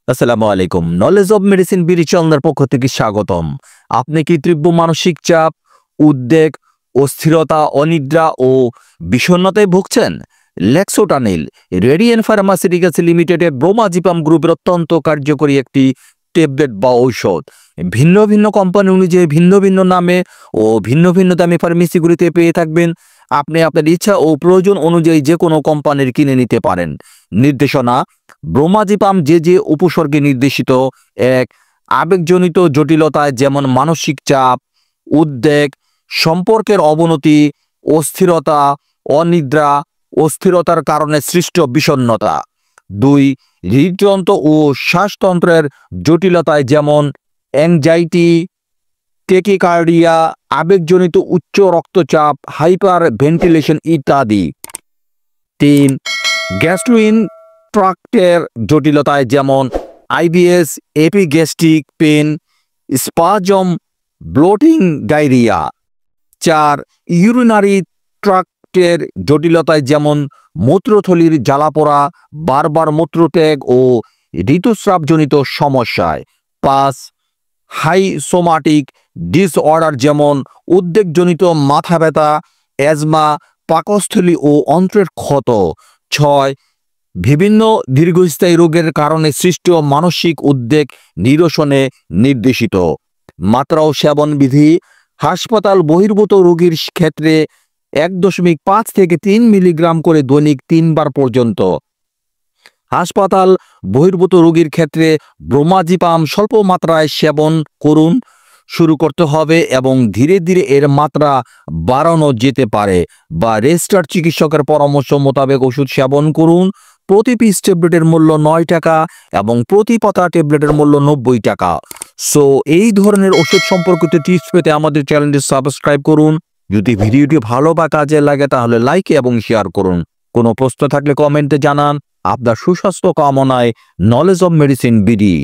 আসসালামু আলাইকুম। Knowledge of medicine BD চ্যানেলের পক্ষ থেকে স্বাগতম। আপনি কি তীব্র মানসিক চাপ, উদ্বেগ, অস্থিরতা, অনিদ্রা ও বিষণ্ণতায় ভুগছেন? লেক্সোটানিল রেডিয়েন্ট ফার্মাসিউটিক্যালস লিমিটেডের ব্রোমাজিপাম গ্রুপের অত্যন্ত কার্যকরী একটি ট্যাবলেট বা ঔষধ। ভিন্ন ভিন্ন কোম্পানি অনুযায়ী ভিন্ন ভিন্ন নামে ও ভিন্ন ভিন্ন দামে ফার্মেসিগুলিতে পেয়ে থাকবেন। আপনি আপনার ইচ্ছা ও প্রয়োজন অনুযায়ী যে কোনো কোম্পানির কিনে নিতে পারেন। নির্দেশনা: ব্রোমাজিপাম যে উপসর্গে নির্দেশিত: এক, আবেগজনিত জটিলতায় যেমন মানসিক চাপ, উদ্বেগ, সম্পর্কের অবনতি, অস্থিরতা, অনিদ্রা, অস্থিরতার কারণে সৃষ্ট বিষণ্ণতা। দুই, হৃদযন্ত্র ও শ্বাসতন্ত্রের জটিলতায় যেমন অ্যাংজাইটি, টেকিকার্ডিয়া, আবেগজনিত উচ্চ রক্তচাপ, হাইপার ভেন্টিলেশন ইত্যাদি। তিন, গ্যাস্ট্রোইন ট্রাক্টের জটিলতায় যেমন IBS, epigastric pain, spasm, bloating, diarrhoea. চার, ইউরিনারি ট্রাক্টের জটিলতায় যেমন মূত্রথলির জ্বালাপোড়া, বারবার মূত্রত্যাগ ও ঋতুস্রাবজনিত সমস্যায়। পাঁচ, হাইসোমাটিক ডিসঅর্ডার যেমন উদ্বেগজনিত মাথা ব্যথা, অ্যাজমা, পাকস্থলী ও অন্ত্রের ক্ষত। ছয়, বিভিন্ন দীর্ঘস্থায়ী রোগের কারণে সৃষ্ট মানসিক উদ্বেগ নিরসনে নির্দেশিত। মাত্রা ও সেবন বিধি: হাসপাতাল বহির্ভূত রোগীর ক্ষেত্রে 1.5 থেকে 3 মিলিগ্রাম করে দৈনিক 3 বার পর্যন্ত। হাসপাতাল বহির্ভূত রোগীর ক্ষেত্রে ব্রোমাজিপাম স্বল্প মাত্রায় সেবন করুন। শুরু করতে হবে এবং ধীরে ধীরে এর মাত্রা বাড়ানো যেতে পারে বা রেজিস্টার্ড চিকিৎসকের পরামর্শ মোতাবেক ওষুধ সেবন করুন। প্রতি পিস ট্যাবলেটের মূল্য 9 টাকা এবং প্রতি পাতা ট্যাবলেটের মূল্য 90 টাকা। সো এই ধরনের ওষুধ সম্পর্কিত টিপস পেতে আমাদের চ্যানেলটি সাবস্ক্রাইব করুন। যদি ভিডিওটি ভালো বা কাজে লাগে তাহলে লাইক এবং শেয়ার করুন। কোনো প্রশ্ন থাকলে কমেন্টে জানান। আপনার সুস্বাস্থ্য কামনায় নলেজ অব মেডিসিন বিডি।